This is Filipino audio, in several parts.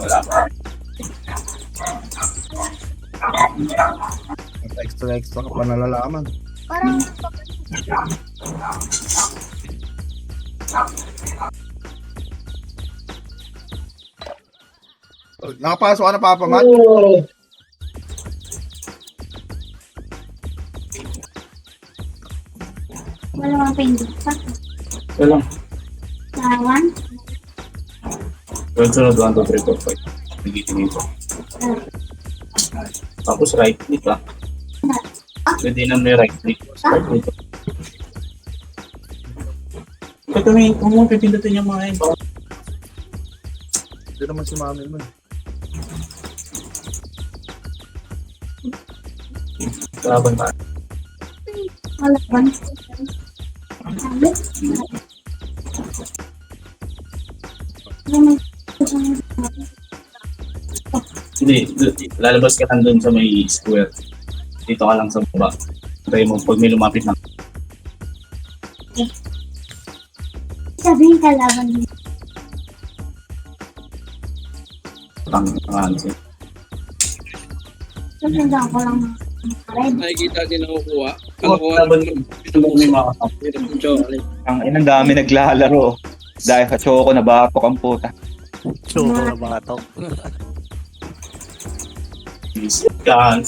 Wala pa. Extra ka pa nalalaman. Parang Nakapasok ka na, Papa Matt? wala mga painting pa. Wala. Nawan. Sunod 1, 2, 3, 4, 5. Nagitingin ko. Tapos right click ah. Pwede na may right click. Start dito. Ito may kung mo pipindutin yung mga yun. Hindi naman si mami mo. Laban pa. Wala ba? Hindi, lalabas ka lang dun sa may square. Dito ka lang sa baba. Try mo pag may lumapit na. Sabihin kalaban mo. Ano siya. Sundan ko lang. Red. Nakikita din nakukuha. Laban mo may makakapit. Ang inang dami naglalaro. Dahil sa choco na batok ang puta. Choco na batok. Yan.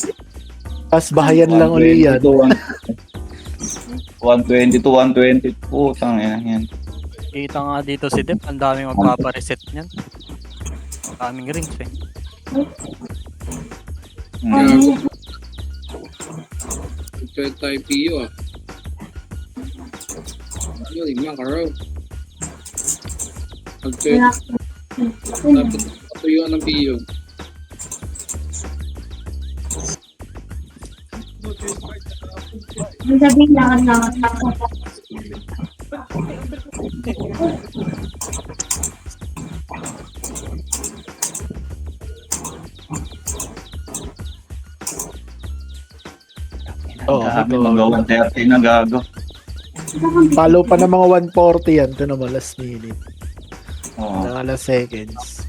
Tapos bahayan lang uli yan. 120 to 120. Putang ina yan. Kita nga dito si Dep, ang daming magpapareset niyan. Daming rings eh. Pwede tayo PO ah. Ano, 5 ka raw. Dapat patuyuan ng PO. Sabihin lang ako. Oo, Dami ito. mga 130 na gago. Follow pa ng mga 140 yan. Ito naman last minute. Oo. Mga last seconds.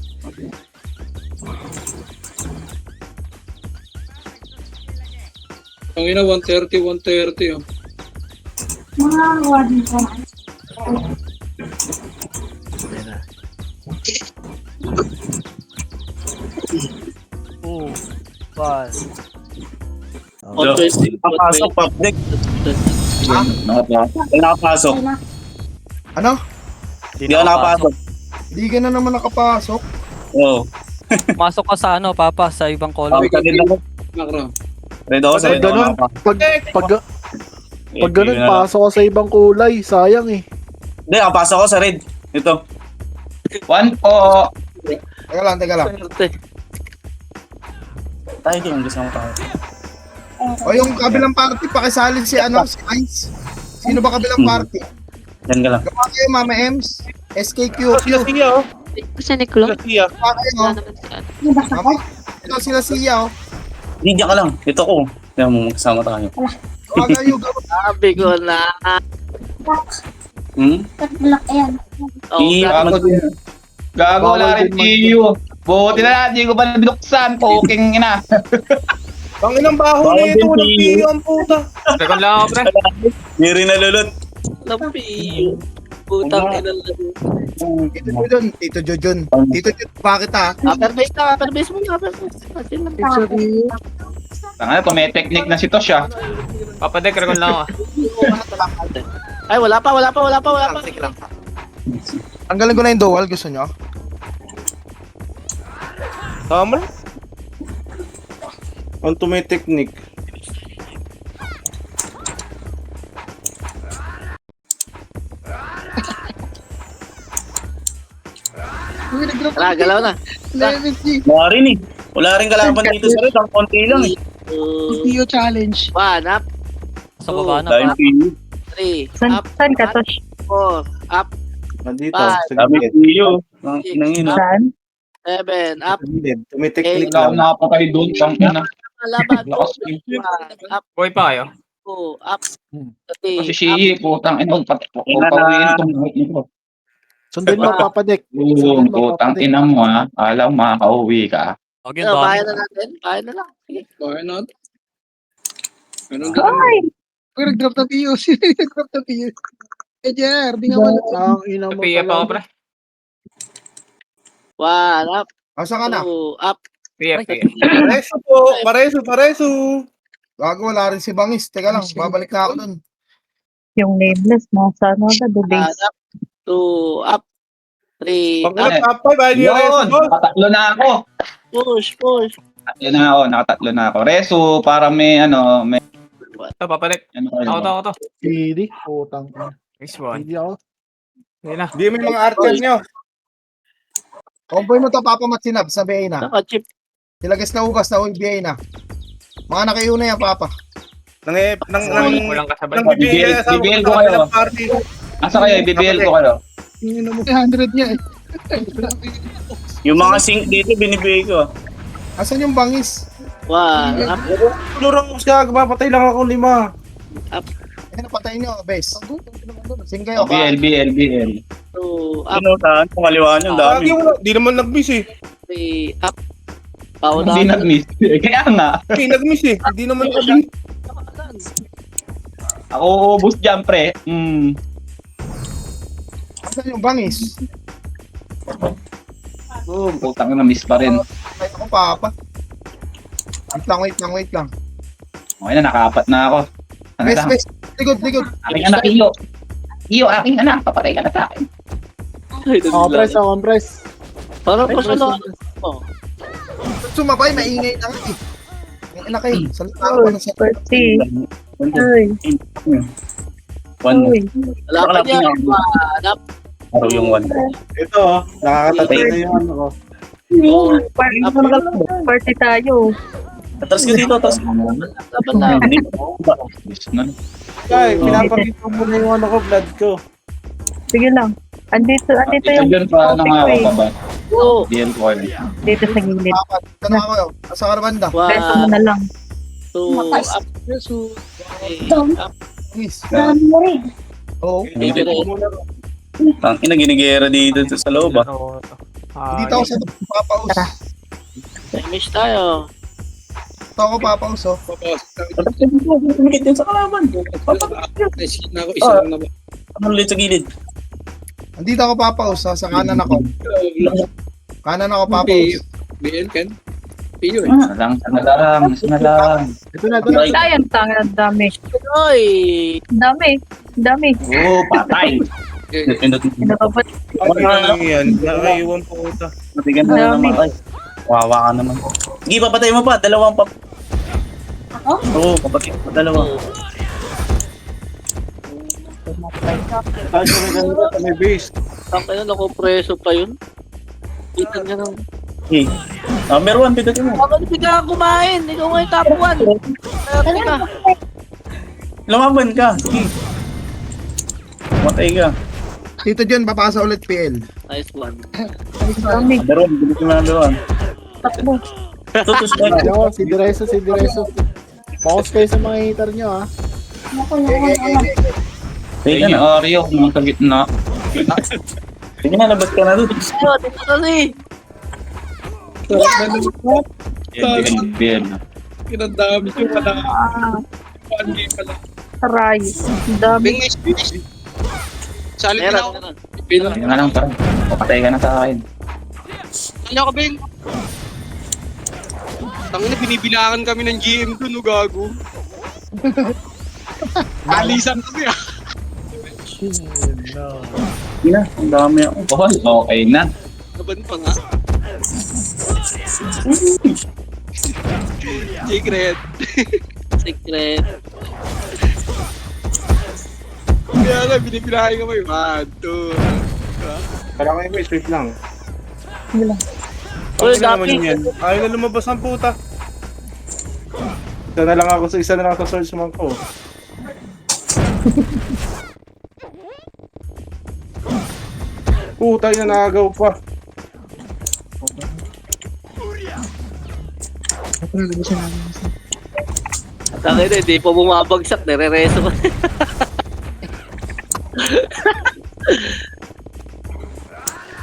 Ang ina, 130 oh. Mga warning ko. Ayan na. Oh, one. Nakapasok, public. Nakapasok. Ano? Hindi ako nakapasok. Hindi ka na naman nakapasok. Oo. Masok ka sa ano, Papa, sa ibang column. Pag ganun ako. Makro. Red ako sa Pag ganun, pag ganun, pasok ka sa ibang kulay. Sayang eh. Hindi, nakapasok ako sa red. Ito. 1 po. Teka lang. Tayo din, gusto mo tayo. O yung kabilang party, pakisali si si Ice. Sino ba kabilang party? Yan ka lang. Gawa kayo, Mama Ems. SKQ. Sila siya, oh. Kasi ni Klo. Sila siya. Gawa kayo, Wala oh. naman si ano. Nabasa ko. Mama, ito sila siya, oh. Hindi, diyan ka lang. Ito ko. Kaya mo magkasama tayo. Gawa kayo, gawa. Sabi ko na. Hmm? Block yan. Oh, Gago din. Gago wala rin TU. Buti na hindi ko pa binuksan. Poking ina. Ang ilang baho Bawal nito, din walang si- piyo ang puta. Second lang ako, pre. Hindi rin nalulot. Lapi. Putang ina lang. Tito Jojon, Tito Jojon. Tito Jojon, bakit ah? Upper base na, upper base mo na, upper base. Kasi lang Tanga na, may technique na si Tosh ah. Papadek, recon lang ako. Ay, wala pa. Tanggalin ko na yung dual, gusto nyo? Tama. Ang may technique. Wala, galaw na. Wala rin eh. Wala rin kalaban dito sa red. Ang konti lang eh. PO challenge. 1, up. Sa baba na. Dahil PU. 3, up. Saan ka, Tosh? 4, up. Nandito. Ah, Sa Dami gilid. PU. Ang inang ina. Saan? 7, up. Sa gilid. May technique Wala akong lang. nakapatay doon. Tang ina. Laban. Lakas Up. Buhay pa kayo? 2, up. Kasi 3, up. Shii, putang ina. Ina na. Papawiin itong buhok nito. Sundin mo, Papa Dek. Boom, putang ina mo ha. Alam mo, makakauwi ka. Huwag yun, Bayan dami. na natin. Bayan na lang. Sige. Bayan natin. Ganun din. Nag-drop na POC. Nag-drop na POC. Eh, JR, di nga wala. Ang ina mo PF ako, pre. 1 up. Asa ka na? 2 up. PF. Pareso po. Pareso. Gago, wala rin si Bangis. Teka lang, babalik na ako dun. Yung nameless, nasa ano agad, the 1 base. up. 2 up. 3 Pag up. wala top 5, ayaw niyo reso. Yun, nakatatlo na ako. Push. Tatlo na ako, nakatatlo na ako. Reso, para may ano, may Ito, papadik. ano kayo. Ako to. CD. Putang ina. Nice one. CD ako. Hindi na. Hindi may mga archer nyo. Comboy mo to, Papa Matsinab, sa BA na. Naka-chip. Silagas na ugas na BA na. Mga nakaiuna yan, Papa. Walang kasabay. BBL ko kayo. Asa kayo, BBL ko kayo. Yung mo 100 niya eh. Yung mga sync dito, binibigay ko. Asan yung Bangis? 1 up. Lurang ko siya, papatay lang ako 5. Eh, napatay niyo, base. Sing kayo. BL. 2 up. Ano, saan? Pangaliwaan yung dami. Lagi wala. Di naman nag-miss eh. 3 up. Pao Hindi na. nag-miss. Kaya nga, Nag-miss eh. Hindi naman nag-miss. ako ubus dyan, pre. Asan yung Bangis? Putang na miss pa rin. Kahit ako, Papa. Wait lang. Okay na, nakaapat na ako. Ano Base, lang? base. Ligod. Aking anak, Iyo. Iyo, aking anak. Papatay ka na sa akin. Ako, press. Parang pa siya lang. Sumabay, maingay na nga eh. Ang anak kayo, salita ako na sa... Percy. Uy, One. uy. Wala pa niya. 1 up. Araw yung one. Ito oh. Nakakatatay na yung ano ko. Party tayo. Atras ka dito, atras ka. Laban na. Hindi. Miss na. Ay, pinapakita mo na yung ano ko, blood ko. Sige lang. Andito yung Diyan pa, ano nga ako pa ba? 2. BL ko kayo. dito sa gilid. Papa, tanong ako yun. Asa ka na banda? Beso mo 1, na lang. 2 up. 3 up. Bangis. Dami mo rin. Oo. Hindi. Tangina, ginigera dito sa loob ah. Dito ako sa Papaus. Miss tayo. Dito ako Papaus, oh. Atras ka dito, tumikit din sa kalaban. Nice na ako. Isa lang naman. Ano ulit sa gilid? Andito ako Papaus, ha? Sa kanan ako. Kanan ako Papaus. BL, Ken. PU eh. Isa na lang. Ito na. Ayan, tanga, ang dami. Oy. Ang dami. Oo, patay. Pindot. Ano ka ba? Ano lang yan? Nakaiwan po ko ito. Matigan na naman. Ay, wawa ka naman. Sige, papatay mo pa. Dalawang pap... Ako? Oo, papatay mo. Dalawa. Tayo na ganito sa may base. Tapos yun, ako preso pa yun. Kita nga nang... Okay. Number 1, pindot mo. Bakit bigla ka kumain? Ikaw nga yung top 1. Teka. Lumaban ka. Sige. Matay ka. Dito dyan, papasa ulit PL. Nice one. Ang dami. Number 1, pindot mo number 1. Takbo. Tutus ba? Ako, si Direso. Focus kayo sa mga hater nyo, ha. Sige Ayun, na. Oreo, mga sa gitna. Sige na, labas ka na doon. Ayo, dito kasi. BL. Kinandami ko pala. Ah, 1 game pala. aray. Ang dami. Salit Meron, na ako. meron. Bilang. Ayun nga lang, tara. Papatay ka na sa akin. Ano ka, Beng? Tangina, binibilangan kami ng GM ko, no, gago. Alisan kasi ah. Sige na, ang dami ako. Oh, okay na. Laban pa nga. Secret. Secret. Kaya nga, binibilangan kami. 1, 2. Kala ko yung base, wait lang. Uy, Ano naman dami. yan? Ayaw na lumabas ang puta. Isa na lang sa search man ko. Puta na nakagaw pa. Tangina, hindi pa bumabagsak. Nire-reso ko.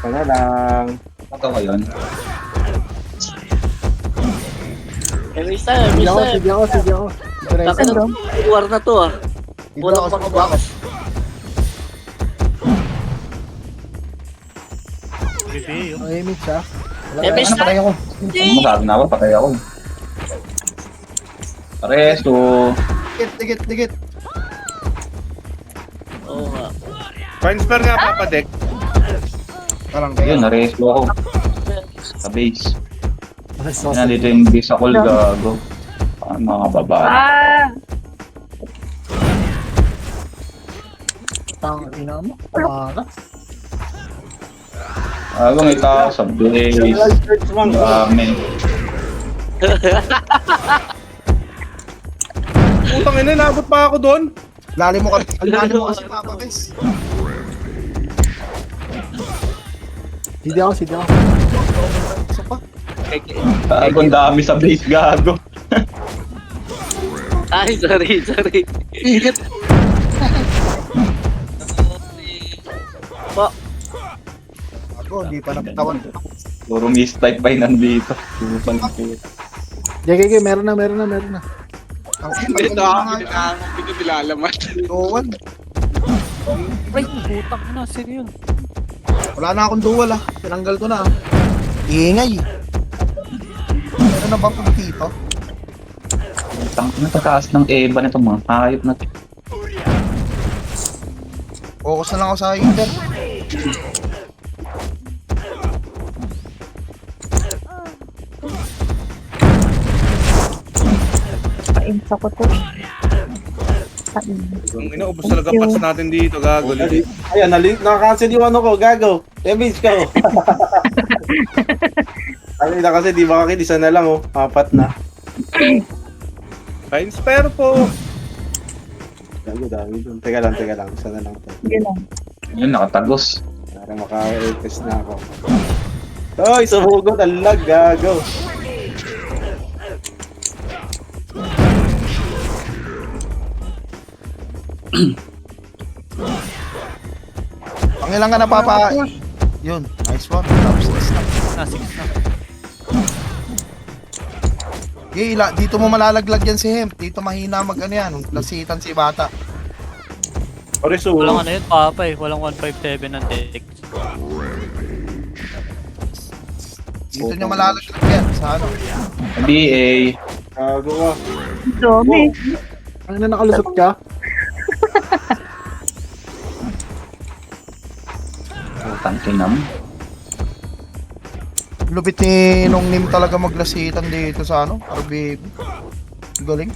Ano lang. Ito ko yun. Emisa, Sige ako, Emisa. sige ako, sige ako. Diretso. Taka na, war na to ah. Dito Walang ako, makabakas. BBA, Ang image siya. Wala Emisa. Ano, patay ako. Ano masabi na ako, patay ako. Reso. Dikit. Oo nga. Fine spare nga, Papa Deck. Parang Ayun, kayo. nareso ako. Sa base. Reso. Yan, dito yung base ako, gago. Ang mga babae. Ah! Tang ina mo. Para. Gago, may tao sa base. Search mo. Dami. Putang ina, nabot pa ako doon. Lalim mo kasi Papa guys. Sige ako, sige ako. Isa pa. Gago, ang dami sa base, gago. Ay, sorry. Ako, di pa napitawan. Puro mistype pa yun nandito. Supal ko. Gege, meron na. Ang Hindi na, pinilalamat. dual. Ay, putang na, sino yun? Wala na akong dual ah. Tinanggal ko na ah. Iingay. Meron na bang dito? Tang na tataas ng Eva na itong mga hayop na to. Focus na lang ako sa healer. Painsa ko to. Pain. Ang inaubos talaga pass natin dito, gago. Ayan, naka-cancel yung ano ko, gago. Damage ka, oh. Ano na kasi, di ba kakit, isa na lang, oh. Apat na. Fine spare po. Gago, dami dun. Teka lang. Isa na lang to. Sige lang. Yun, nakatagos. Para maka-test na ako. Oy, sumugot, ang lag, gago. Pangilan ka na Papa. Yun, nice one. Tapos na. Sige na. Dito mo malalaglag yan si Hemp. Dito mahina mag ano yan. Lasitan si Bata. Oriso. Walang ano yun, Papa eh. Walang 157 ng deck. Dito nyo malalaglag yan. Sa ano? BA. Gago ka. Dami. Ang na nakalusot ka? Tangkinam. Lupit ni nung Nim talaga maglasitan dito sa ano? RB. Galing.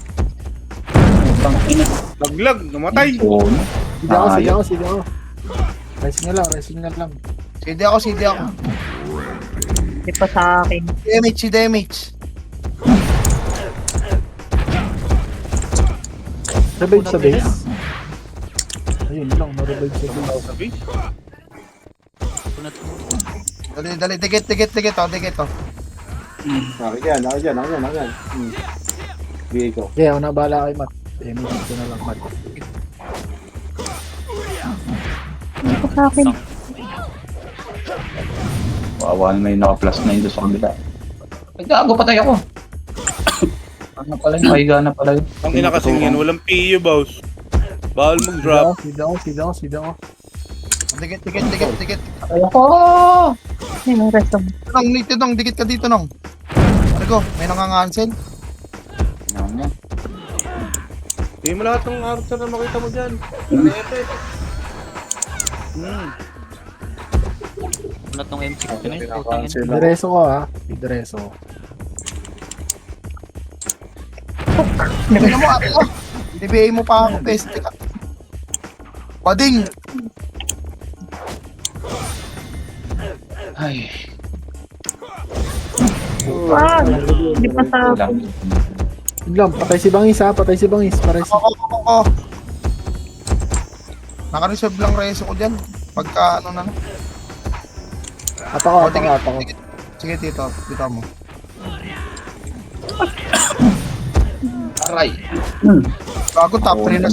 Tangkina. Laglag, namatay. Oh, Sige ako. Racing na lang. CD ako. Hindi pa sa akin. Damage. Revive sa base. Ayun lang, na-revive sa base. Dali. Dikit oh. Nakik yan. Bigay ko. Okay, ako na bahala kay Matt. Damage ko na lang, Matt. Hindi pa sa akin. wawa na may naka-plus 9 doon sa kabila. Ay, gago, patay ako. Ano pala yun? Mahiga na pala yun. Ang ina kasing yan, walang PU, boss. Bawal mag-drop. Sige ako. Dikit. Patay ako! Ay, may resto. Nong, dikit ka dito nong. Argo, may nangangansel. Ano? Hindi mo lahat ng archer na makita mo dyan. Ulat ng M6 na yun. Putang ina. Diretso ko ha. Diretso. Tingnan mo ate ko. DBA mo pa ako, peste ka. Pading! Ay, Wag! Hindi pa sa lang. akin. Yun lang, patay si Bangis. Pares. Ako. Naka-reserve lang reso ko dyan. Pagka ano na. Apa ko. Sige dito mo. Aray. Bago top 3 na.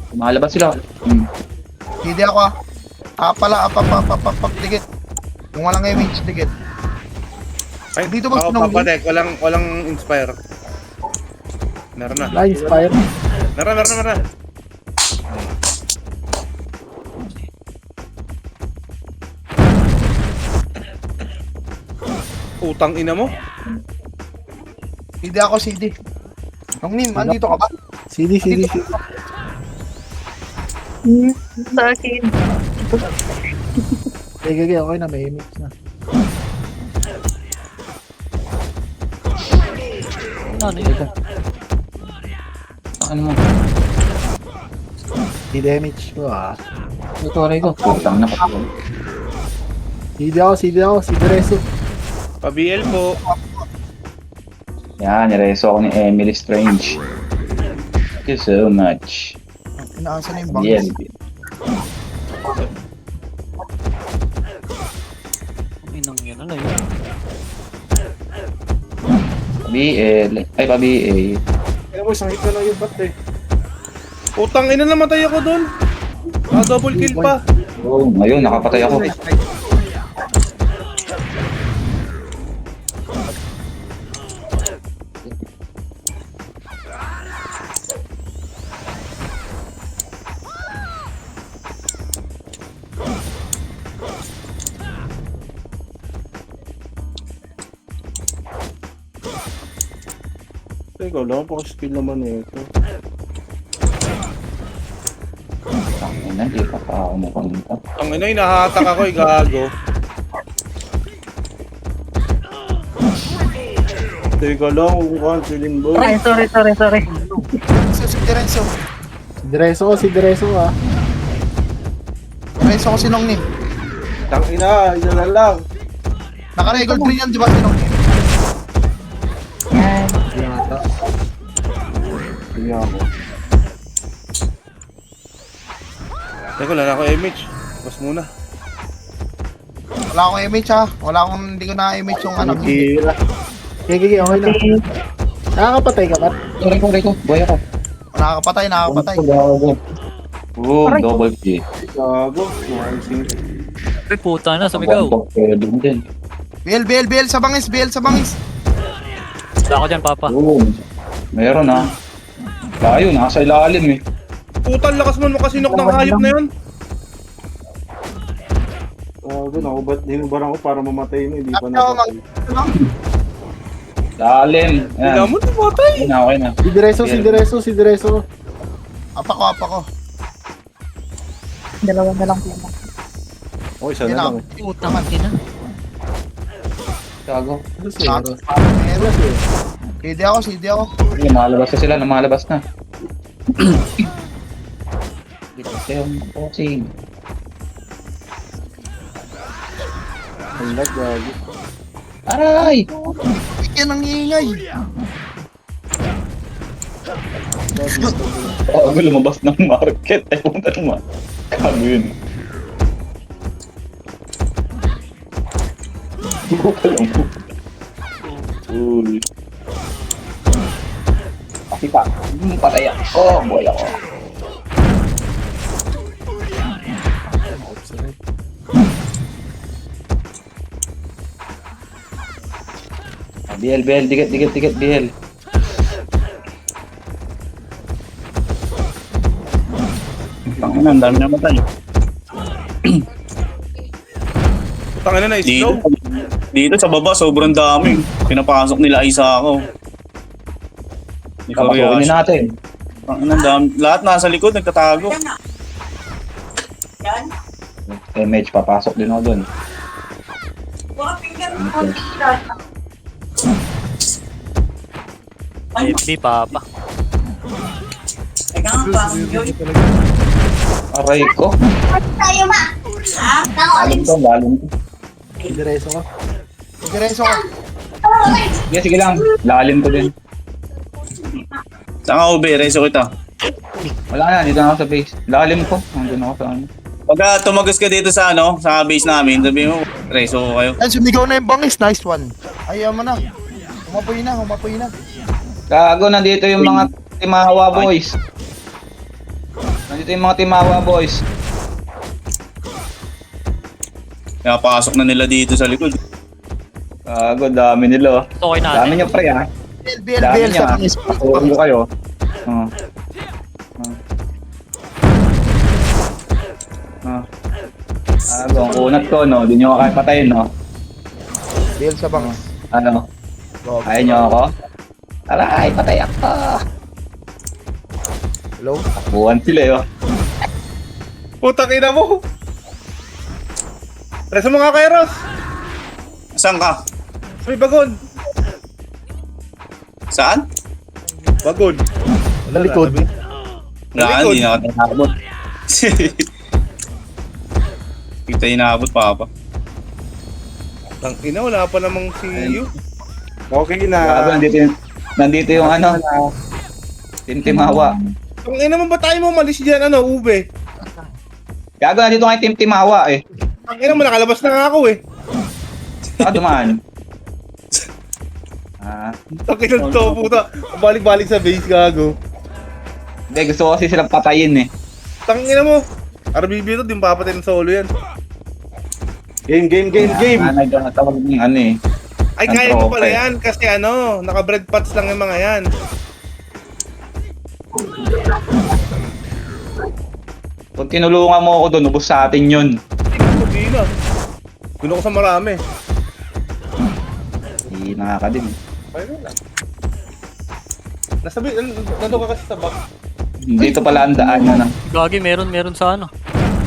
Lumalabas sila. Hindi ako ah. Pala, dikit. Kung walang image, dikit. Ay, Dito ba ako sinong- papadek, walang inspire. Meron na. Wala, inspire. Meron. Utang ina mo. Hindi ako CD. Nung Nim, andito ka ba? CD. Sa akin. Okay na, may image na. Ano yun? Ano mo? CD image ko ah. Ito, aray ko. Putang na pa. CD ako, CD Reso. Pa-BL po. Yan, nireso ako ni Emily Strange. Thank you so much. Inaasa na yung Yan. bangis. Inang yun, ano yun? BL. Ay, pa-BA. Kaya mo, isang hit na lang yung bat eh. Utang ina, namatay ako doon. Double kill pa. Oh, ngayon, nakapatay ako. Teka lang, skill naman eh ito. Tangina, di pa pa ako mapunta. Ang ina, hinahatak ako, gago. Teka lang, canceling boy. Ay, sorry. Si Diretso. Si Reso ah. Diretso ko si Nung Nim. Tangina, isa na lang. Naka-record din yan, di ba si Nung Nim? Yan. Yata. Tingnan ako. Teka, wala na ako image. Bas muna. Wala akong image ha. Hindi ko na-image yung ano. Tira. Okay na. Nakakapatay ka ba? Reko. Boy ako. Nakakapatay. Oh, double kill. Gago. Nice. Ay, puta na, sumigaw. Pero din. BL sa bangis. Wala ako dyan, Papa. Oo. Meron ah. Layo, nasa ilalim eh. Putang lakas mo makasinok ng hayop na yun. Gago, nakubat din barang ko para mamatay na. Hindi pa Ako, napatay. Lalim. Tingnan Ayan. mo, namatay. Okay na. Si Reso. Apa ko. Dalawa na lang pala. Oh, isa Yan na ako. lang eh. Putang ina. Gago. Meron. CD ako. Sige, malabas na sila. Lumalabas na. Dito siya yung posing. Ang lag, gago. Aray! Yan ang ingay. Gago, lumabas ng market. Ay, punta naman. Gago yun. Gago ka lang po. Uy. Pakita. Patay ako. Oh, boy ako. BL, dikit, BL. Tangina, ang dami namatay. Putang ina na, slow. Dito sa baba, sobrang dami. Pinapasok nila isa ako. Hindi ko Kapasukin natin. Ang dami. Lahat nasa likod, nagtatago. Image, papasok din ako dun. FB, Papa. Aray ko. Tayo ma! Ha? Lalim to. Si Reso ko. Diretso ko. Sige lang. Lalim to din. Saan ka, Ube? Reso kita. Wala na, dito na ako sa base. Lalim ko. Nandun ako sa ano. Pagka tumagos ka dito sa sa base namin, sabi mo, reso ko kayo. Ay, sumigaw na yung bangis. Nice one. Ayaw mo na. Humapoy na. Gago, nandito yung mga Timawa boys. Nandito yung mga Timawa boys. Napasok na nila dito sa likod. Gago, dami nila. Okay na. Dami niya pre ha. BL Dami sa niya. bangis. Patuloy kayo. Oh. Gago, ang kunat ko no. Di nyo kaya patayin no. BL sa bangis. Ano? Ayaw nyo ako? Aray, patay ako. Hello? Takbuhan sila yun. Putang ina mo! Reso mo nga kay Ross! Saan ka? May bagon! Saan? Bagon! Sa likod. Wala, hindi na ako nakabot. Kita inaabot pa pa. Tang ina, wala pa namang si Yu. Okay Gago, na. nandito yung ano. Timtimawa. Tang ina mo ba tayo mo malis dyan, ano, ube? Gago, nandito nga yung Timtimawa eh. Tang ina mo, nakalabas na nga ako eh. Dumaan. Tang ina to, puta. Balik-balik sa base, gago. Hindi, gusto ko kasi silang patayin eh. Tang ina mo. RBB to, di mo papatay ng solo yan. Game. Nagtawag ng ano eh. Ay, Ang kaya mo pala tropa eh. yan kasi ano, naka-bread pots lang yung mga yan. Kung tinulungan mo ako doon, ubos sa atin yun. Hindi na. Gulo ko sa marami. Hindi nakakadim eh. Ayun lang. Nasabi, nandun ka kasi sa back. Dito pala ang daan na. Gagi, meron sa ano.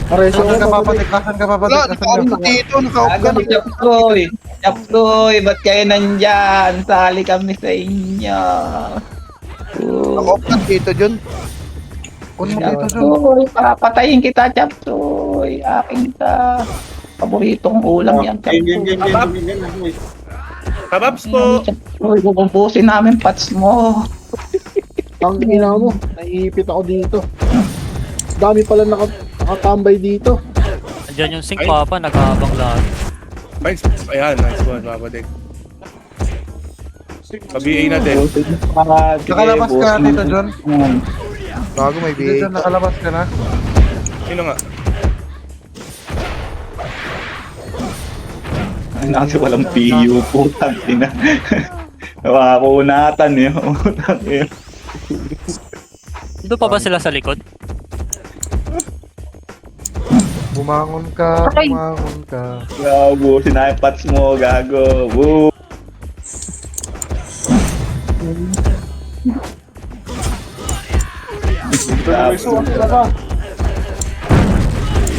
Pareso ka papatik. Asan ka papatik? Wala, nakaano na dito. Naka-off ka Gago, na. Chapsoy! Chapsoy, ba't kayo nandyan? Sali kami sa inyo. Naka-off ka dito, John. Kun mo dito, John. Chapsoy, papatayin kita, Chapsoy. Aking ka. Paboritong ulam yan, Chapsoy. Kababs po! Chapsoy, bubumpusin namin pats mo. Ang ina mo. Naiipit ako dito. Dami pala nakatambay dito. Andiyan yung sink Ay. papa, nag-aabang lagi. Nice. Ayan, nice one, mapadik. Pa-BA na din. Nakalabas ka dito, John. Bago may Dito, BA. John, nakalabas ka na. Sino nga? Ay, kasi walang PU po. Tangina. Nakakunatan eh. Utang eh. Doon pa ba sila sa likod? Bumangon ka, bumangon ka. Gago, sinayang pats mo, gago. Woo!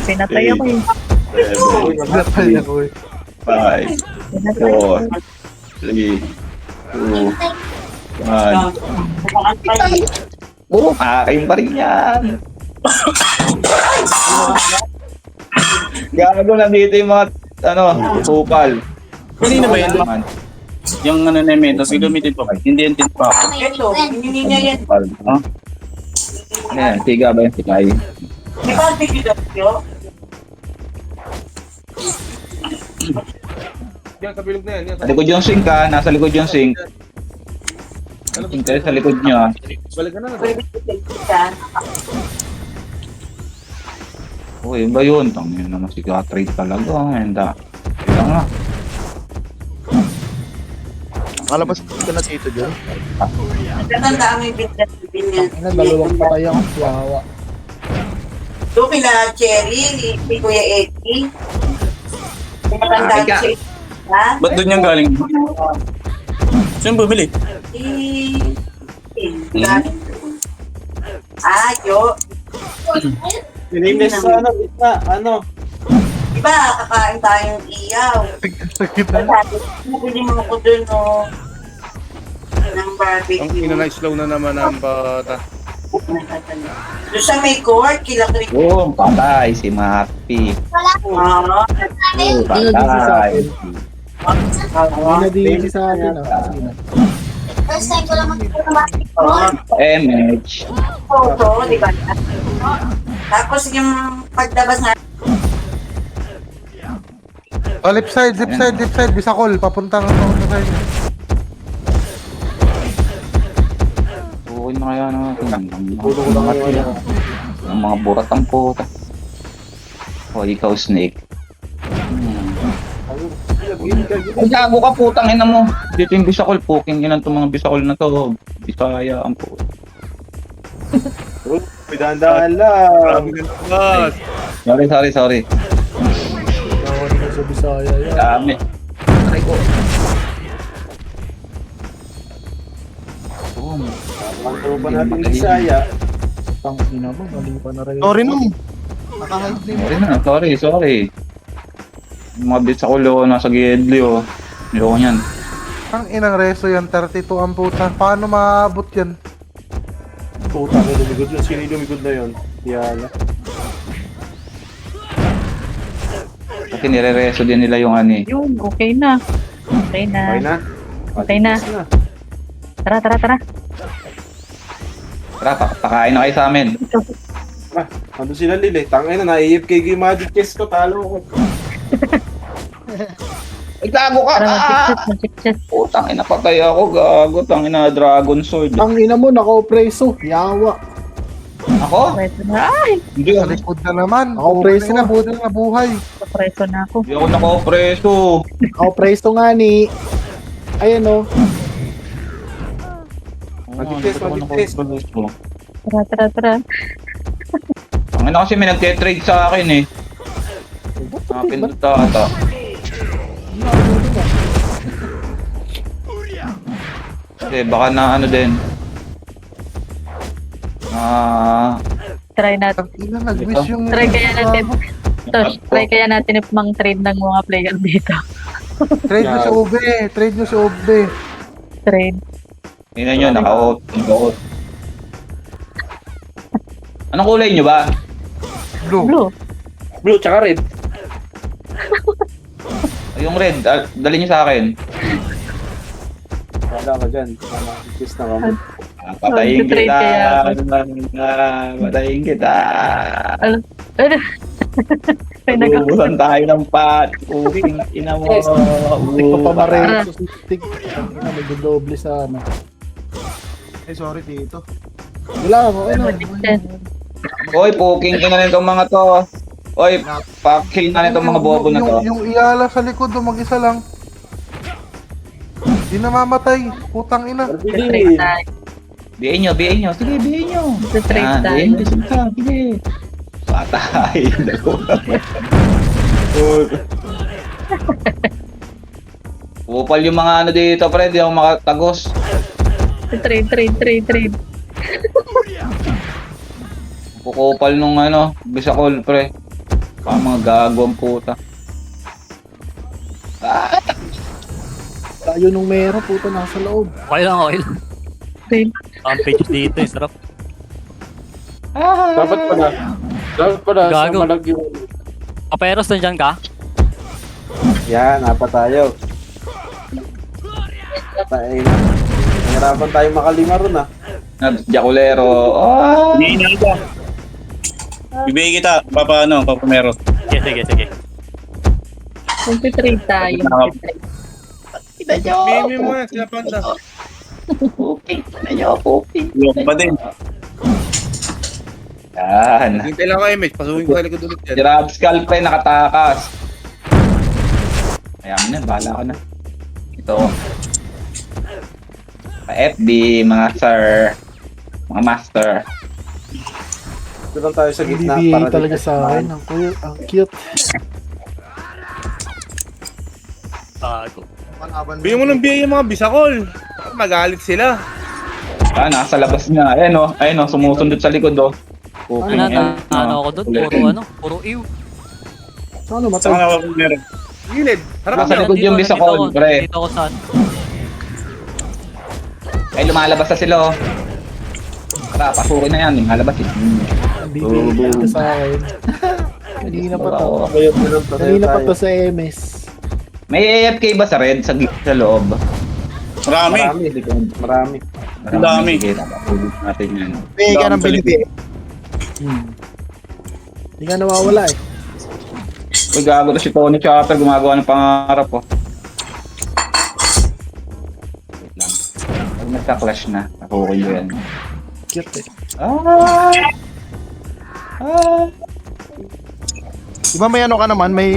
Pinatay ako eh. Napay ako eh. 5, 4, 3, 2, 1. Akin pa rin yan. Gago, nandito yung mga, kupal. Kanina ba yan? Yung ano na yun, tapos gagamitin pa ba? Hindi yan tin pa. Ito, hindi niya yan. Kupal, no? Ano yan, tiga ba yung tikay? Di ba bigyan nyo? Yan, sa bilog na yan. Sa likod yung sink ha, nasa likod yung sink. Sink tayo sa likod niya. Balik ka na. Uy, ba yun? Tangin naman si Catherine talaga. Henda. Kaya nga. Nakalabas ka na dito, John. Natandaan mo yung binyan. Ano, dalawang patay ako. Wawa. Doon kila Cherry, si Kuya Eki. Natandaan Ika. siya. Ha? Ba't doon yung galing? Saan bumili? Yo. Nilinis sa ano. Diba, kakain tayong iyaw. Sakit na. Nabili mo ko dun, no? Ng barbecue. Ang ina-slow na naman ang bata. Doon sa may court, kila Chris. Oo, patay si Mapi. Oo. Patay. Hindi na di sa atin. First time ko lang mag-basketball. MH. Photo, di ba? Tapos yung paglabas na Oh, left side. Bisakol. Papuntang ako sa inyo. Bukin na kaya natin. Ang mga burat ang puta. O, ikaw, Snake. Ay, gago ka, putang ina mo. Dito yung bisakol, puking inan itong mga bisakol na to. Bisaya ang po. Pidandaan lang. Grabe ng tagas. Sorry. Tawag na sa Bisaya yan. Dami. Aray ko. Boom. Ang tropa natin Bisaya. Tang ina mo, mali pa na rin. Sorry nung. Nakahide na Sorry. Yung mga bisakol oh, nasa gidli oh. Ayoko niyan. Ang inang reso yan, 32 ang puta. Paano maabot yan? Puta ko lumigod yun. Sino yung lumigod na yun? Yala. Kasi nire-reso din nila yung ano eh. Yun, okay na. Okay na. Okay na? Okay na. Tara. Tara, pakain na kayo sa amin. Ano sila Lili? Tangay na, na-AFK yung magic chest ko. Talo ko. Ay, gago ka! Tara, mag-chit. Putang ina, patay ako, gago. Tangina, dragon sword. Ang ina mo, naka-preso. Yawa. Ako? Preso na. Ay! Hindi Sa likod na naman. Ako, preso. na, buti na buhay. Preso na ako. Hindi ako naka-preso. Naka-preso nga ni... Ayan o. Mag-test. Tara. Ang ina kasi may nagte-trade sa akin eh. Napindot ata. Kasi baka na ano din. Try natin. Ang ina, nag-wish yung... Try kaya natin. Tosh, try kaya natin mang trade ng mga player dito. Trade nyo sa ube. Trade nyo sa ube. Trade. Tingnan nyo, naka-out. Anong kulay nyo ba? Blue. Blue, tsaka red. Yung red, dali nyo sa akin. Wala ka dyan. Magic chest na kami. Patayin Mag-trade kita. kaya Patayin kita. Ano? May Ubusan tayo ng pat. Uwing ina mo. Hindi ko pa mareso sa stick. Ang ina, magdodoble sa ano. Eh, sorry dito. Wala ako, ano. Hoy, puking ina nitong mga to. Hoy, paking na nitong mga bobo na to. Yung iyala sa likod, mag-isa lang. Di namamatay. Putang ina. Trade tayo. Biyain nyo. Sige, biyain nyo. Trade tayo. Biyain nyo. Sige. Patay. Upal yung mga ano dito, pre. Di ako makatagos. Trade. Kukupal nung ano, bisakol, pre. Parang mga gago ang puta. Tayo nung meron, puto nasa loob. Okay lang. Trade. Ang pages dito, sarap. Dapat pala sa Gago. malag yung... Kaperos, nandiyan ka? Yan, apat tayo. Patay na. Nahirapan tayo makalima ron ah. Jaculero. Hinihinal ka. Bibigay kita, Papamero. Sige. Trade tayo. Bimi mo yan, sila Panda. Yung pa din. Yan. Hintay lang kayo, Mitch. Pasukin ko sa likod ulit Si yan. Rabscal, pre, nakatakas. Kaya mo na, bahala ka na. Ito. Pa-FB, mga sir. Mga master. Ito lang tayo sa gitna. BBA talaga sa akin. Ang cute. Tago. Bigyan mo ng biya yung mga bisakol. Magalit sila. Nasa labas niya. Ayun o, sumusundot sa likod o. Ano ako doon? Puro ew. Saan Saan matay? ka Papamero? Gilid. Harap Nasa niyo. likod yung bisakol, pre. Dito ako saan? Ay, lumalabas na sila o. Tara, pasukin na yan. Lumalabas eh. Ang BBA talaga sa akin. Kanina pa to. Oo. Kanina pa to sa MS. May AFK ba sa red sa loob? Marami. Marami. Ang dami. Sige, napapulot natin yan. Bigay ka ng binibigay. Hindi nga nawawala eh. Uy, gago to si Tony Chopper. Gumagawa ng pangarap oh. Wait lang. Pag nagka-clash na, nakukulo yan. Cute eh. Di ba may ano ka naman? May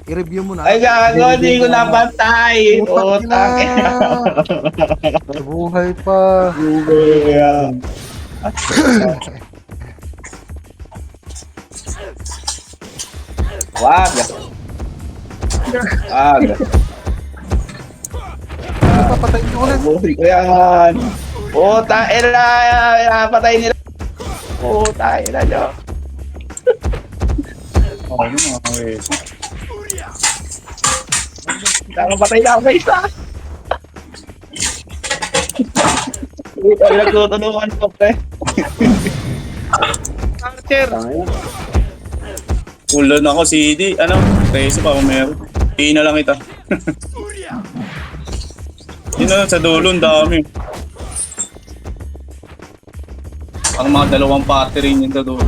I-review mo na. Ay, gago, hindi ko napantay. Putang ina. Buhay pa. Wag. Wag. Papatayin ko ulit. Buhay ko yan. Puta, ina. Patay nila. Puta, ina nyo. Okay. Nakapatay na ako sa isa. Puta, nagtutulungan ko, pre. Archer. Ulan ako, CD. Ano? Reso pa kung meron. Tingin na lang ito. Yun na, sa dulo, ang dami. Ang mga dalawang party rin yun sa dulo.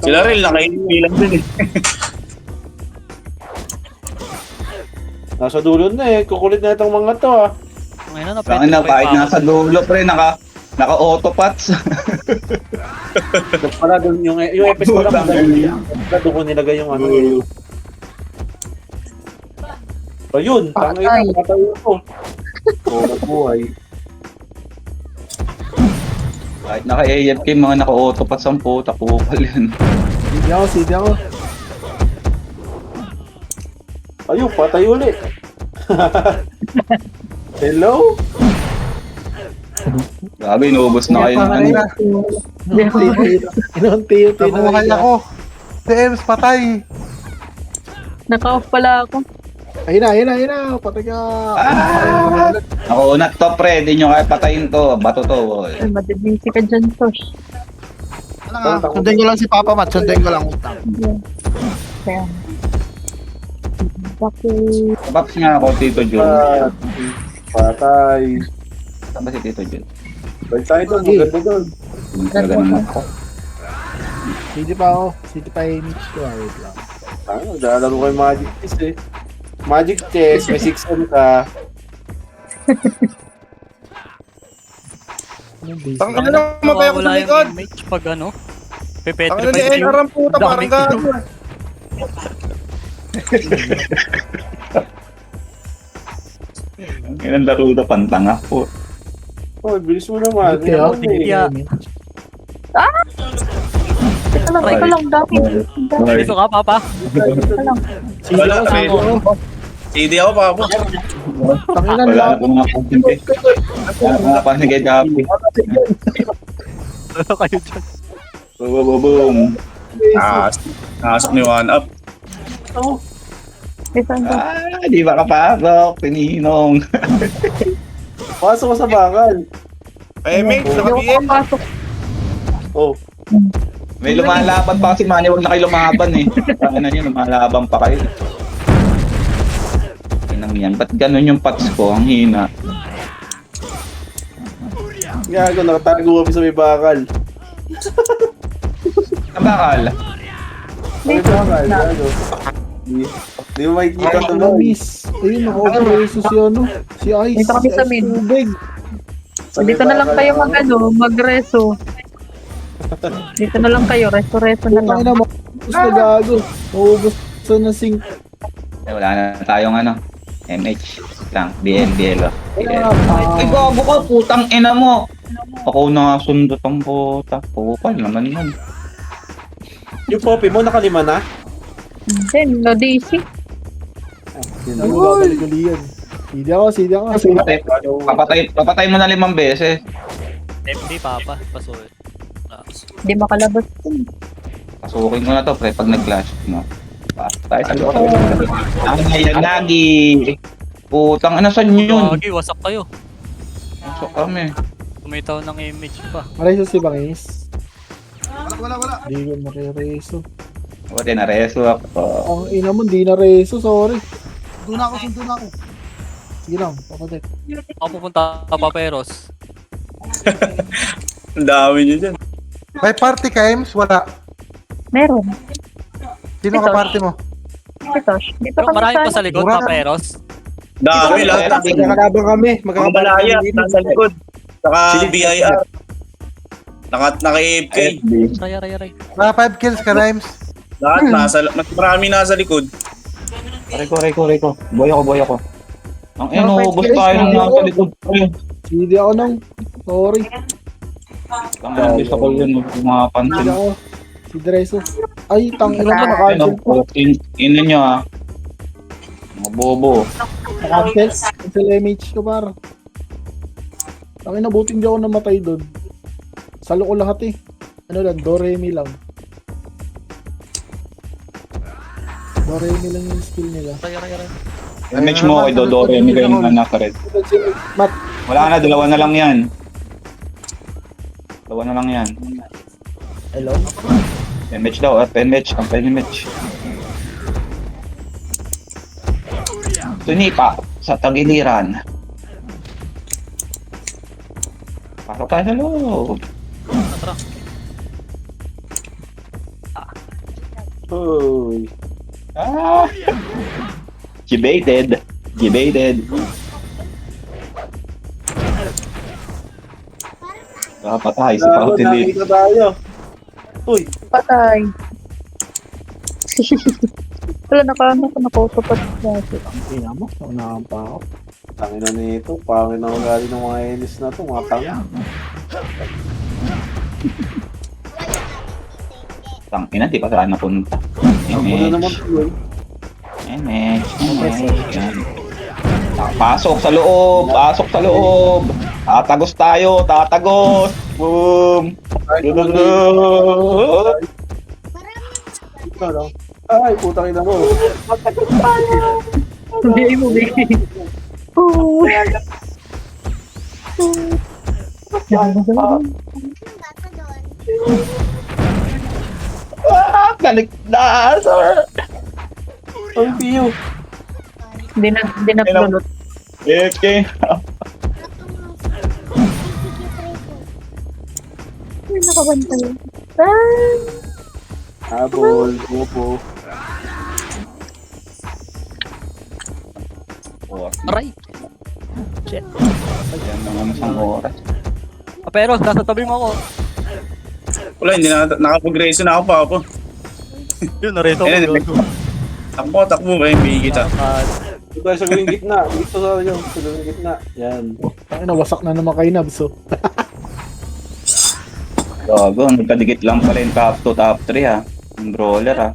Sila rin, nakailang din eh. Nasa dulo na eh. Kukulit na itong mga to ah. Ngayon na, Saan na, kahit nasa dulo, pre, naka-autopots. Pala doon yung episode lang. Doon ko nilagay yung ano. Ayun, tangay na, matayo ko. Puro buhay. Kahit naka-AFK, mga naka-autopots ang puta, kupal yan. Sige ako. Ayun, patay ulit. Hello? Grabe, inubos na kayo ng ano. Inunti-unti na Nabuhay ako. Si Ems patay. Naka-off pala ako. Ayun na. Patay ka. Ako, unat to, pre. Di nyo kaya patayin to. Bato to. Ay, madibisi ka dyan, Tosh. Ano nga, sundin ko lang si Papa Mat, sundin ko lang utang. Kaya. Bakit? Paps nga ako, Tito Jun. Patay. Saan ba si Tito Jun? Balik tayo doon, maganda doon. Talaga naman ako. Sige pa ako. Sige pa image ko. Wait lang. Naglalaro ko yung Magic Chess eh. Magic Chess, may 6M ka. Tangin na lang, matay ako sa Wala likod. yung image pag ano. Tangin na Pepetrify ni ko NR ang puta, parang daming gago. Ilan laro na pantanga po. Oh, bilis mo naman. Okay, Ano okay. eh. Yeah. Ito lang, dami. Dito ka, Papa. Wala, CD ako, Papa. Tanginan Wala na lang. po mga content. Wala na pa ni Gay Gabi. Ano kayo dyan? Boom. Nakasok ni One Up. Di ba kapasok? Pininong. Pasok ko sa bakal. Ay, mate, Hindi ako naka-BM. papasok. Oh, May lumalaban pa kasi Manny, huwag na kayo lumaban eh. Ano na yun, lumalaban pa kayo. Inang yan, ba't ganun yung pats ko? Ang hina. gago, nakatago kami sa may bakal. Ang bakal. May bakal, gago. Di mo makikita Ay, ito ano, miss. Ayun, naka-operation si ano. Si Ice. Dito kami sa mid. Tubig. Dito na lang kayo mag-reso. Dito na lang kayo, resto-resto na Putang lang. ina, maubos na gago. Maubos na sink. Wala na tayong ano. MH lang. BL. Ay, gago ka, putang ina mo. Ako na sundot ang puta. Pupal naman yan. Yung poppy mo, nakalima na? Then, no DC. Yun, babalik-uli yan. Sige ako. Papatay mo na 5 beses. MD, Papa. Pasulit. Hindi makalabas. Pasukin ko na to, pre, pag nag-clash. No? Tayo sa loob. Ang ngayon lagi. Putang, ano saan yun? Lagi, wasak kayo. So kami. Kumitaw ng image pa. Mareso si Bangis. Wala. Hindi ko makireso. Buti na reso ako. Ang ina mo, hindi na reso. Sorry. Sundo na ako. Sige lang, papatek. Ako pupunta ka, Paperos. Ang dami nyo dyan. May party ka, Ems? Wala. Meron. Sino ka party mo? Ito, dito Pero kami marami pa sa... sa likod, Mura. Paperos. Dami lahat. Magkakalaban kami. Ang malaya, nasa likod. Saka BIR. Naka-AFK. Ray. Mga 5 kills ka na, Ems. Lahat, marami nasa likod. Aray ko. Boy ako. Ang ubos guys, tayo ng hindi nasa likod ko yun. Hindi ako nang. Sorry. Ang bisa ko yun, Hindi mapansin. ako. Si Dreso. Ay, tangina mo, Ano nakancel po. po, ino nyo ah. Mga bobo. Nakancel. Cancel MH ko par. Tangina, buti hindi ako namatay doon. Salo ko lahat eh. Ano lang, Doremi lang. Doremi lang yung skill nila. Damage mo kay Dodore, may kayo nga nasa red. Mat, Wala na, dalawa na lang yan. hello? Damage daw, damage. Sunipa sa tagiliran. Pasok tayo sa loob. Uy. Ah! Debated. Patay si Gago, Pautilin. nakita tayo. Uy. Patay. Wala, nakausapat dati. Tingnan mo, naunahan pa ako. Tangin na nito. Pangin na ugali ng mga enis na to. Mga tanga. Tangina, di pa saan napunta. Ang muna naman to eh. Yan. Pasok sa loob. Tatagos tayo. Boom. Ito lang. Ay, putang ina mo. Hindi mo bigay. Galit na, sir. Ang piyo. Hindi na pulot. Okay. Ay, nakabantay. Habol. Pupo. Aray! Yan naman isang oras. Pero, nasa tabi mo ako. Wala, hindi na nakapag-race na ako pa po. Yun, narito Ayun, ko. Takbo kayo, bigay kita. Ito tayo sa gawing gitna. Dito sa inyo. Sa gawing gitna. Yan. Tangina, wasak na naman kay Nabs, oh. Gago, nagkadikit lang pala yung top 2, top 3 ha. Yung brawler ha.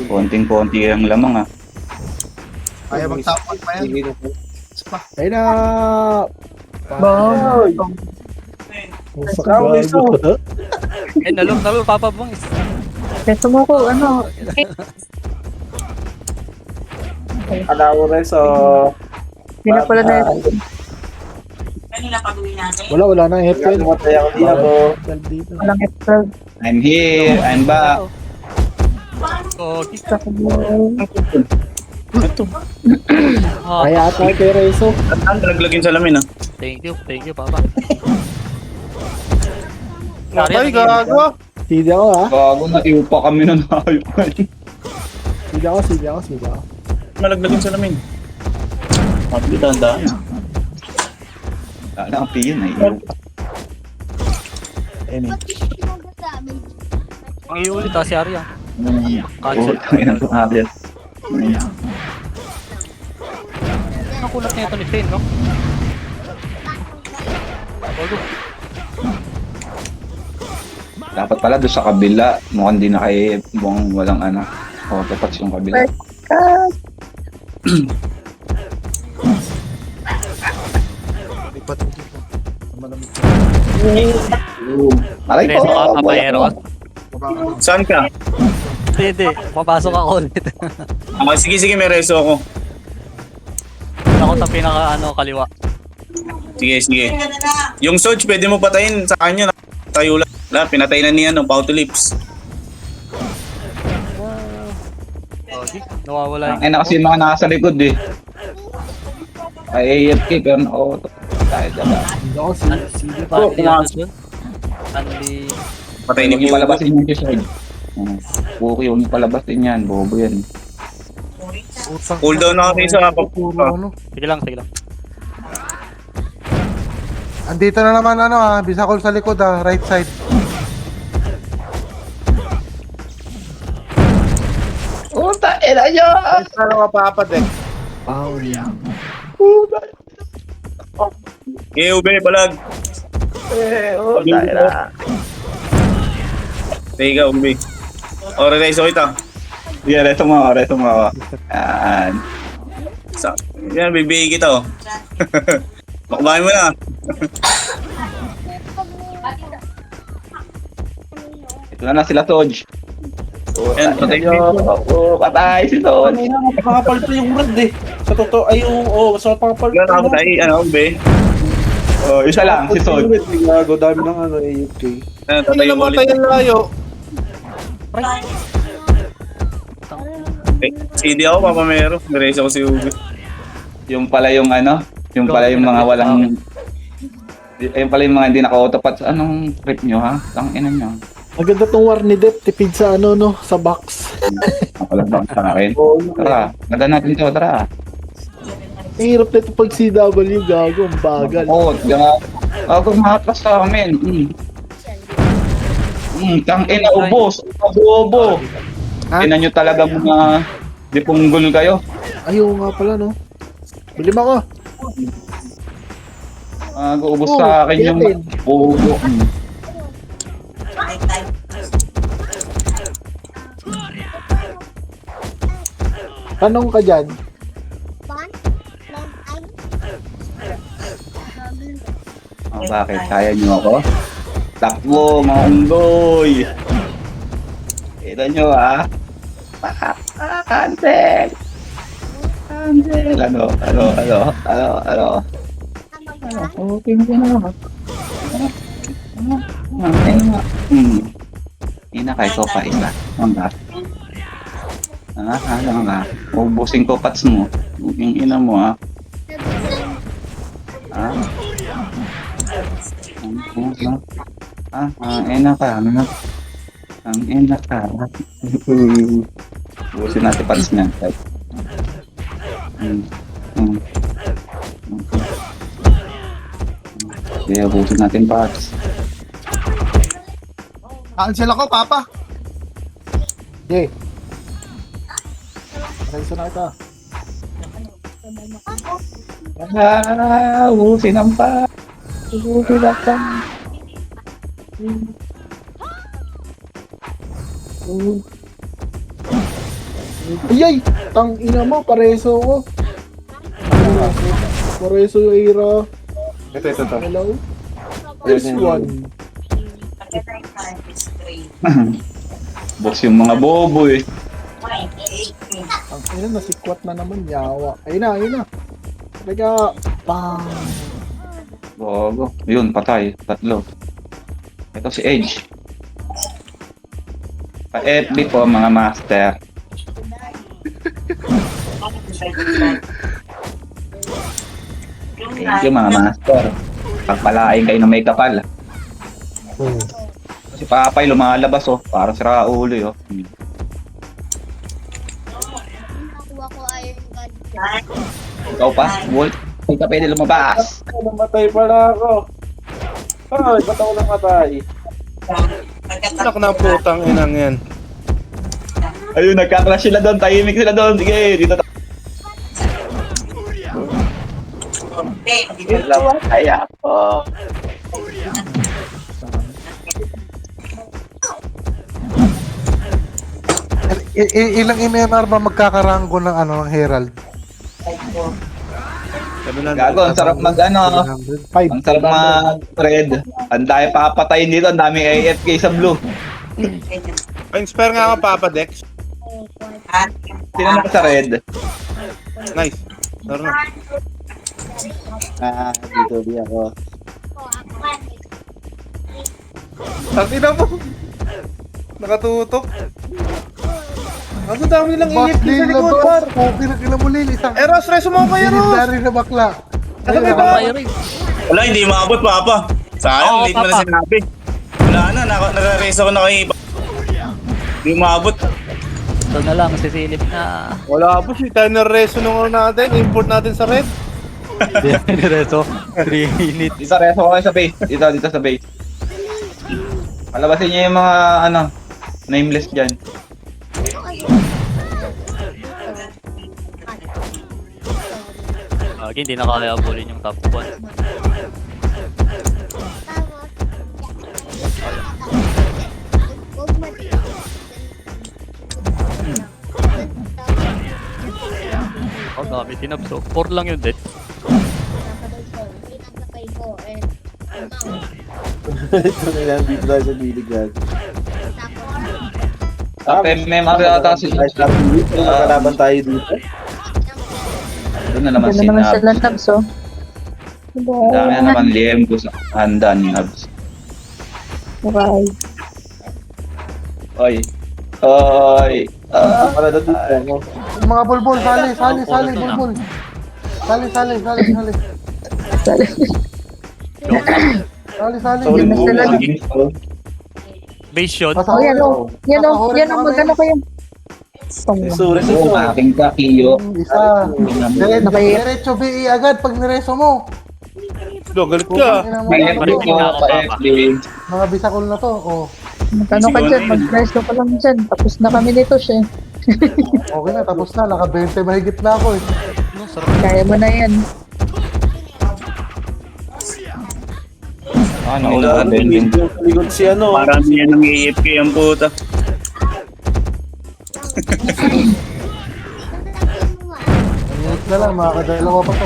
Konting-konti ang lamang ha. Kaya magtapon pa yan. Sige na po. Ay na! Bang! Wasak Bravo, Reso. gago. Eh, nalong, Papa Bungs. Reso mo ko, ano? Ala ko rin so. Hindi na pala na Kanina pag-uwi natin. Wala na. F12. Namatay ako dito. F12 dito. walang F12. I'm here, I'm back. Okay. Ah, Kaya ata kay Reso. Ang laglagin sa lamin, ha? thank you, Papa. Patay, gago. Hindi ako, ha? Gago, naiupa kami ng hayop ngayon. Hindi ako. Malaglagin sa lamin. Tandaan. Wala ang piyon ay iupa. Ang iulit si Arya. Cancel. Ang kulat na ito ni Finn, no? Bago. Dapat pala doon sa kabila, mukhang di na kayo buong walang ano. O, dapat yung kabila. Lipat mo dito. Malamig. Aray ko! Reso ka, papayero ka. Baba ka doon. Saan ka? Hindi. Papasok ako ulit. Sige, may reso ako. Ako sa kaliwa. Sige. Yung Soch, pwede mo patayin sa kanya. Tayo lang. Pinatay na niya, Pauto Lips. Okay. Nawawala Ang ina kasi yung mga nasa likod eh. Ay AFK pero naka-auto. Tayo dala. Hindi ako. Hindi ba? Hindi na doon? Anli... Patay ni Huwag yung Bugo. palabasin yung Sword. Buki, huwag yung palabasin yan. Bobo yan. Cooldown na kasi sa Puro pagpupa. ano. Sige lang. Andito na naman ano ha, Bisakol sa likod ha, right side. Puta, ina nyo! Paano mapapadex? Okay, ube, balag. Teka, ube. Ore na iso kita. Yan, reto mo ako. Yan. Yan, bibigay kita, oh. Makbahin mo na. Ito na sila, Toj. Yan, patay mo. Patay si Toj. Pakapal pa yung red eh. Sa totoo, ay yung, sa pakapal Yan, ako tayo, ube. Oh, isa lang, si Toj. Gago, dami ng AFK. Yan, Ano patay mo namatay ulit. ang layo? CD ako, papamero. Nireso ko si ube. Yung pala yung yung pala yung mga walang... Yung pala yung mga hindi naka-autopat. Anong trip nyo, ha? Tangina nyo. Maganda tong war ni Dep, tipid sa sa box. Wala bang sa akin? Tara, ganda natin to, tara. Ang hirap nito pag CW, gago, ang bagal. Oo, gago mahatras sa amin. Tangina, ubos. Abo. Ha? Ina nyo talaga mga dipunggol kayo. Ayaw nga pala, no? Bilim ako. Ubos sa akin yung bugo. Tanong ka dyan. Bakit? Kaya nyo ako? Takbo, mga unggoy. Kita nyo, ha? Cancel! Ano? Okay mo na. Ina kay ko pa isa. Ano ka? Ubusin ko pats mo. Yung ina mo, ha? Ina ka. Ang ina ka. Ubusin natin pats niya. Okay, ubusin natin pats. Cancel ako, Papa. Okay. Reso na ito. Ubusin ang pats. Ubusin ang pats. Ayay! Tang ina mo, pareso ko. Pareso yung era. Ito. Hello? This one. Boss yung mga bobo eh. Ang ina, nasikwat na naman, yawa. Ayun na. Teka, bang! Bobo. Yun, patay. Tatlo. Ito si Edge. Pa-FB po mga master. Thank you mga master. Pagpalain kayo ng may kapal. Si Papay lumalabas oh. Para si Raulo oh. Ikaw pa? Wolf? Hindi ka pwede lumabas. Namatay pala ako. Ay, ba't ako namatay? Anak ng putang inang yan. Ayun, nagka-crash sila doon. Tahimik sila doon. Sige, dito tayo. Kaya ako. Ilang MMR ba magkakaranggo ng ng Herald? Gago, ang sarap mag ang sarap mag-thread. Ang dami papatayin dito, ang daming AFK sa blue. Pa-inspire nga ako, Papa Dex. Sino na sa red? Nice. Tara na. Dito di ako. Tangina mo. Nakatutok. Ang dami nilang Boss EFP sa Lil na likod, boss! par. Kila mo Lil, isang Eros, reso mo ko, Eros. legendary na bakla. Ano ba? Wala, hindi maabot, Papa. Sayang, late mo na Papa. sinabi. Wala na, nakareso ko na kay Iba. Hindi maabot. Ito na lang, sisilip na. Wala po si Tanner reso nung natin. Import natin sa red. Diretso, 3 minutes. Dito, reso ko kayo sa base. Dito sa base. Palabasin niyo yung mga, nameless dyan. Gagi, hindi na kaya abulin yung top 1. Oh, dami tinabso. 4 lang yun, dead. Ito na lang, dito tayo sa bilig yan. Memory ata si Nakalaban tayo dito. Doon na naman Ito si naman Nabs. sila Nabs, oh. Ang dami na naman Liam ko sa handa ni Nabs. Bye. Oy. Oy. Para na dito. Ano? Mga bulbul, sali, bulbul. Sali. Sali. Sorry, Yan na sila. Base shot. Oh, yan, oh. Yan, oh. Yan, oh. Magano kayo? Sorry, Oo, aking kakiyo. Isa. Nakaya- Diretso BE agad pag nireso mo. Lo, galit ka. May FB ko, pa-FB. Mga bisakol na to. Oh. Magano ka dyan? Mag-preso ka lang dyan. Tapos na kami nito, siya. Okay na, tapos na. Naka 20 mahigit na ako eh. Kaya mo na yan. Ano, ulo ka din. Likod si ano. Marami yan ng AFK ang puta. Minutes na lang, mga kadalawa pa to.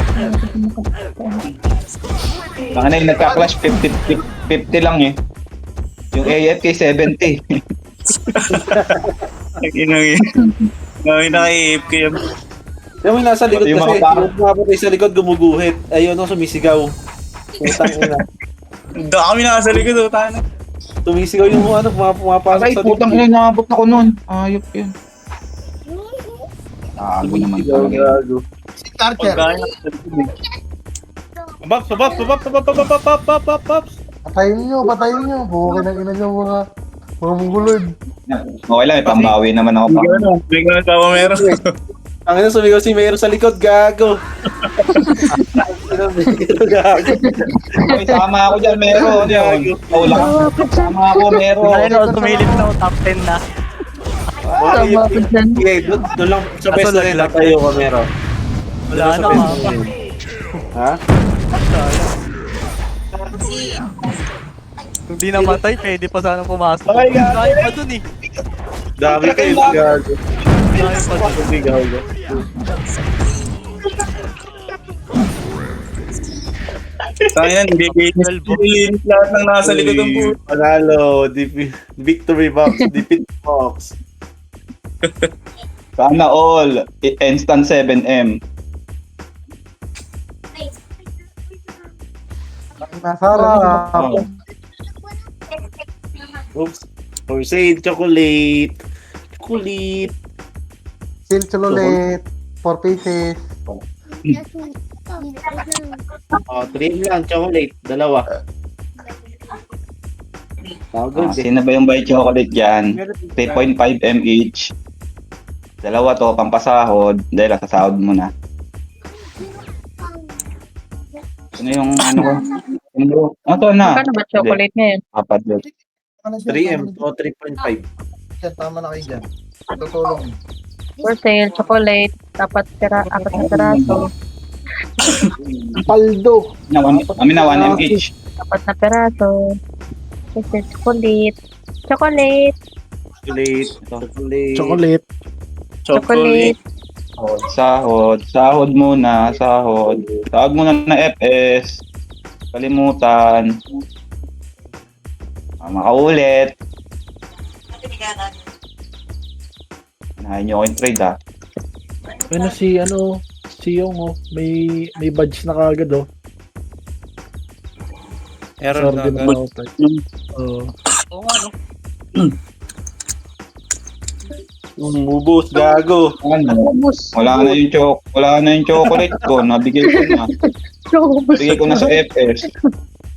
Mga na yung nagka-clash 50 lang eh. Yung AFK 70. Inang Ngayon naka-AFK yan. Yung may nasa likod Pati yung kasi. mga Yung mga sa likod gumuguhit. Ayun ang sumisigaw. Putang ina. Doon kami nasa likod, tayo na. Sumisigaw yung ano, pumapasok Ay, sa putang ina, nakabot ako nun. Ayop yun. Gago naman talaga. Gago. Si Karcher. Paps. Patayin nyo. Bukin ang ina nyo mga bulod. Okay lang, may pambawi naman ako pa. May gano'n tawa meron. Ang ina sumigaw si Mero sa likod, gago. Gago. Ay, tama ako dyan, Mero. Ano yun? Wala ka. Tama ako, Mero. Ayun, oh, tumilip na, oh, top 10 na. Tama ko dyan. Okay, doon lang sa best na rin tayo ko, Mero. Wala na, mapa. Ha? Kung di namatay, pwede pa sana pumasok. Ay, gago. Dahil pa dun eh. Dami kayo, gago. Dahil pa dun. Gago. Tayo yan, hindi linis lahat ng nasa likod ng puta. Panalo, victory box, defeat box. Sana all. Instant 7M. Nasarap. Oops. For sale, chocolate. Chocolate. Silk ulit. 4 pieces. Oh, 3 lang, chocolate. Dalawa. Good. Sino ba yung buy chocolate dyan? 3.5M each. Dalawa to, pampasahod. Dahil sasahod mo na. Ano yung ano ko? Ano to na? Kano ba chocolate ngayon? Apat yun. 3M o 3.5. Tama na kayo dyan. Tutulong. For sale, chocolate. Apat na peraso. Paldo. Amin na 1M each. Apat na peraso. Kasi chocolate. Chocolate. Chocolate. Chocolate. Sahod. Sahod muna. Sahod. Sahod muna na FS. Kalimutan. Makaulit. Nahin nyo ko yung trade ha. Ano si Yong, oh. May badge na kagad, oh. Error Sorry na na ako. Oo nga, no? Umubos, gago. Ano? Ubus. Wala na yung chocolate ko. Nabigay ko na. Ubus. Bigay ko na sa FS.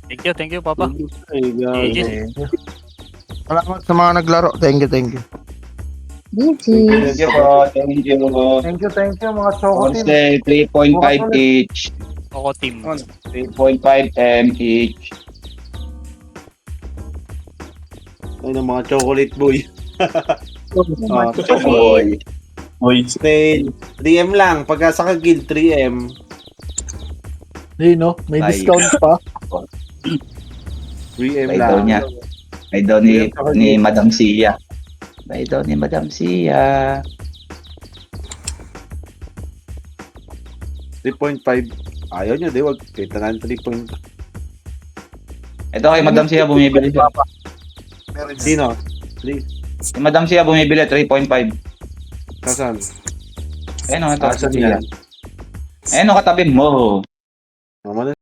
Thank you, Papa. Ay, gago. GG. Salamat sa mga naglaro. Thank you. GG. Thank you po. Thank you. Thank you mga choco team. Onse, 3.5 each. Ako team. 3.5M each. Ay, ng mga chocolate boy. Boy. Uy, Stay 3M lang. Pagka sa kagil, 3M. Hindi, no? May Bye. discount pa. 3M Bay daw lang. niya. Bay daw ni Madam Sia. Bay daw ni Madam Sia. 3.5. Ayaw nyo, di wag. Kita na 3. Ito kay Madam Sia bumibili siya. Meron na. Sino? Si Madam Sia bumibili 3.5. Kasan? Ayun o, ito Kasan si Sia. yan? Ayun o, katabi mo. Mama